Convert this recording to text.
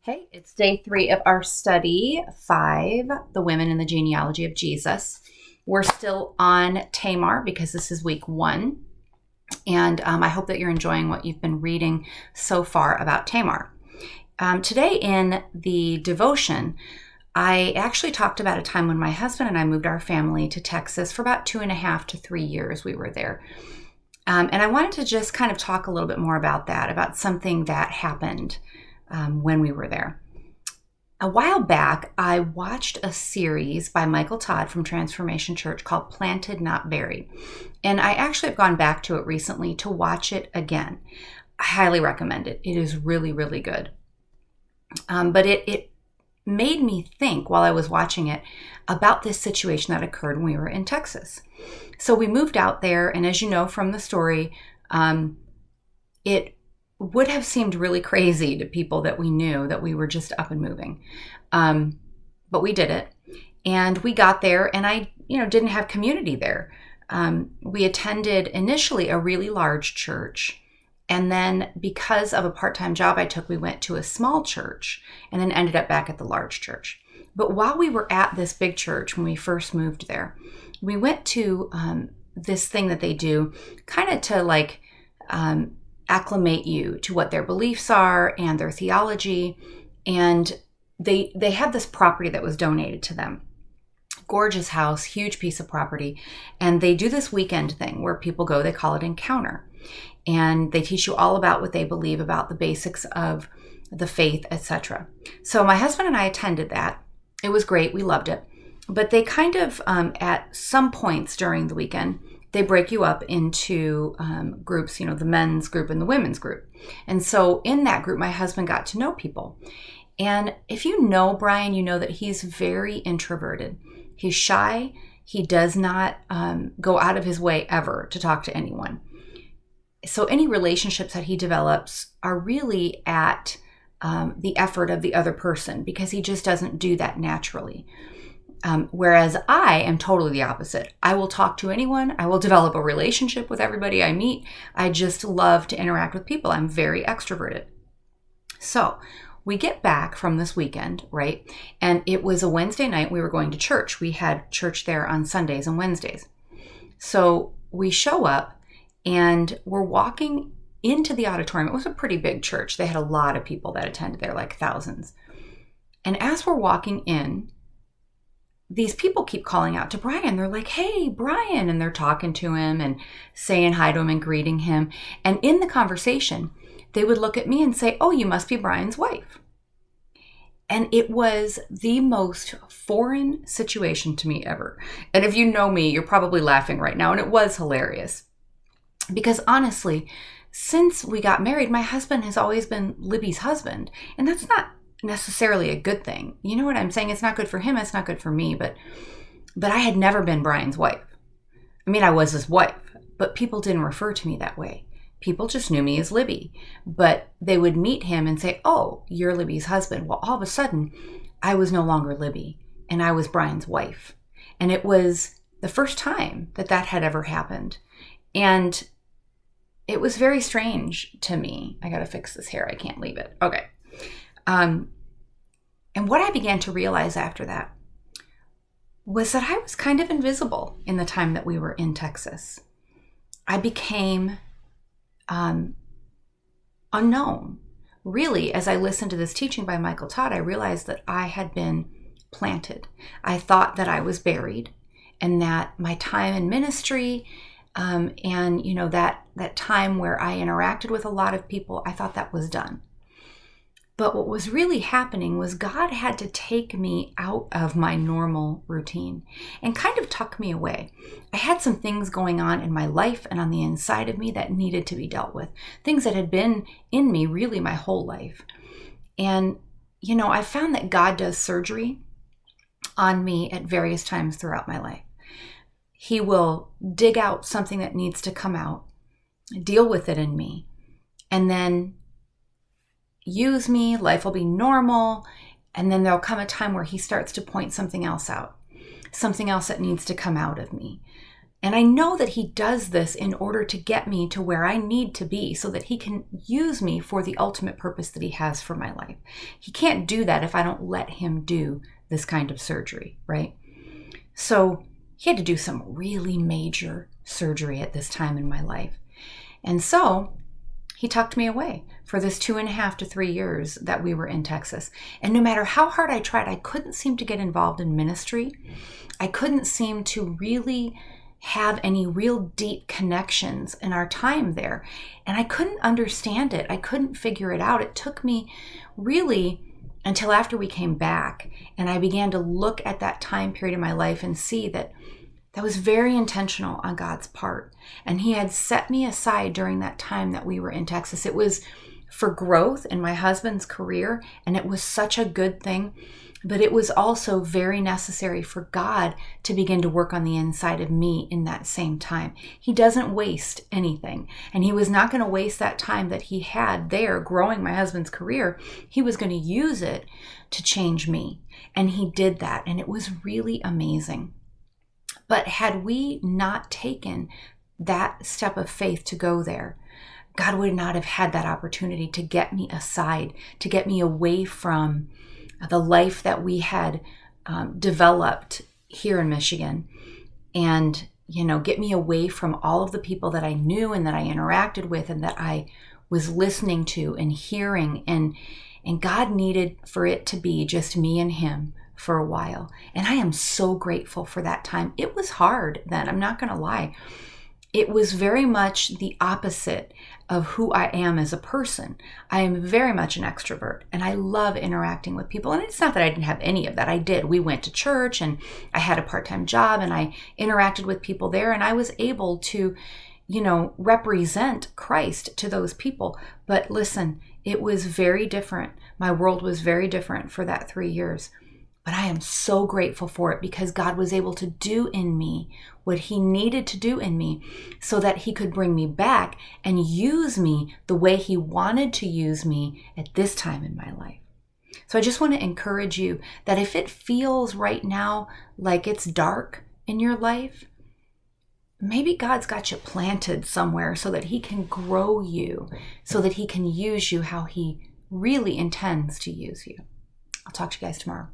Hey, it's day 3 of our study 5, the women in the genealogy of Jesus. We're still on Tamar because this is week 1. And I hope that you're enjoying what you've been reading so far about Tamar. Today in the devotion, I actually talked about a time when my husband and I moved our family to Texas for about 2.5 to 3 years we were there. And I wanted to just kind of talk a little bit more about that, about something that happened when we were there. A while back, I watched a series by Michael Todd from Transformation Church called Planted Not Buried. And I actually have gone back to it recently to watch it again. I highly recommend it. It is really, really good. But it made me think while I was watching it about this situation that occurred when we were in Texas. So we moved out there, and as you know from the story, it would have seemed really crazy to people that we knew that we were just up and moving. But we did it. And we got there, and I didn't have community there. We attended initially a really large church. And then because of a part-time job I took, we went to a small church and then ended up back at the large church. But while we were at this big church, when we first moved there, we went to this thing that they do kind of to acclimate you to what their beliefs are and their theology. And they had this property that was donated to them. Gorgeous house, huge piece of property. And they do this weekend thing where people go, they call it Encounter. And they teach you all about what they believe about the basics of the faith, etc. So my husband and I attended that. It was great. We loved it. But they kind of, at some points during the weekend, they break you up into groups, the men's group and the women's group. And so in that group, my husband got to know people. And if you know Brian, you know that he's very introverted. He's shy. He does not go out of his way ever to talk to anyone. So any relationships that he develops are really at the effort of the other person because he just doesn't do that naturally. Whereas I am totally the opposite. I will talk to anyone. I will develop a relationship with everybody I meet. I just love to interact with people. I'm very extroverted. So we get back from this weekend, right? And it was a Wednesday night. We were going to church. We had church there on Sundays and Wednesdays. So we show up and we're walking into the auditorium. It was a pretty big church. They had a lot of people that attended there, like thousands. And as we're walking in, these people keep calling out to Brian. They're like, "Hey, Brian." And they're talking to him and saying hi to him and greeting him. And in the conversation, they would look at me and say, "Oh, you must be Brian's wife." And it was the most foreign situation to me ever. And if you know me, you're probably laughing right now. And it was hilarious. Because honestly, since we got married, my husband has always been Libby's husband. And that's not necessarily a good thing. You know what I'm saying? It's not good for him. It's not good for me. But I had never been Brian's wife. I mean, I was his wife, but people didn't refer to me that way. People just knew me as Libby. But they would meet him and say, "Oh, you're Libby's husband." Well, all of a sudden, I was no longer Libby, and I was Brian's wife. And it was the first time that had ever happened. And it was very strange to me. I got to fix this hair. I can't leave it. Okay. And what I began to realize after that was that I was kind of invisible in the time that we were in Texas. I became unknown. Really, as I listened to this teaching by Michael Todd, I realized that I had been planted. I thought that I was buried and that my time in ministry and that time where I interacted with a lot of people, I thought that was done. But what was really happening was God had to take me out of my normal routine and kind of tuck me away. I had some things going on in my life and on the inside of me that needed to be dealt with, things that had been in me really my whole life. And, I found that God does surgery on me at various times throughout my life. He will dig out something that needs to come out, deal with it in me, and then use me. Life will be normal. And then there'll come a time where he starts to point something else out, something else that needs to come out of me. And I know that he does this in order to get me to where I need to be so that he can use me for the ultimate purpose that he has for my life. He can't do that if I don't let him do this kind of surgery, right? So he had to do some really major surgery at this time in my life. And so he tucked me away for this 2.5 to 3 years that we were in Texas. And no matter how hard I tried, I couldn't seem to get involved in ministry. I couldn't seem to really have any real deep connections in our time there. And I couldn't understand it. I couldn't figure it out. It took me really until after we came back and I began to look at that time period in my life and see that that was very intentional on God's part. And he had set me aside during that time that we were in Texas. It was for growth in my husband's career, and it was such a good thing. But it was also very necessary for God to begin to work on the inside of me in that same time. He doesn't waste anything. And he was not going to waste that time that he had there growing my husband's career. He was going to use it to change me. And he did that. And it was really amazing. But had we not taken that step of faith to go there, God would not have had that opportunity to get me aside, to get me away from the life that we had developed here in Michigan, and get me away from all of the people that I knew and that I interacted with and that I was listening to and hearing, and God needed for it to be just me and him for a while. And I am so grateful for that time. It was hard then, I'm not going to lie. It was very much the opposite of who I am as a person. I am very much an extrovert and I love interacting with people. And it's not that I didn't have any of that. I did. We went to church and I had a part-time job and I interacted with people there and I was able to, represent Christ to those people. But listen, it was very different. My world was very different for that 3 years. But I am so grateful for it because God was able to do in me what he needed to do in me so that he could bring me back and use me the way he wanted to use me at this time in my life. So I just want to encourage you that if it feels right now like it's dark in your life, maybe God's got you planted somewhere so that he can grow you, so that he can use you how he really intends to use you. I'll talk to you guys tomorrow.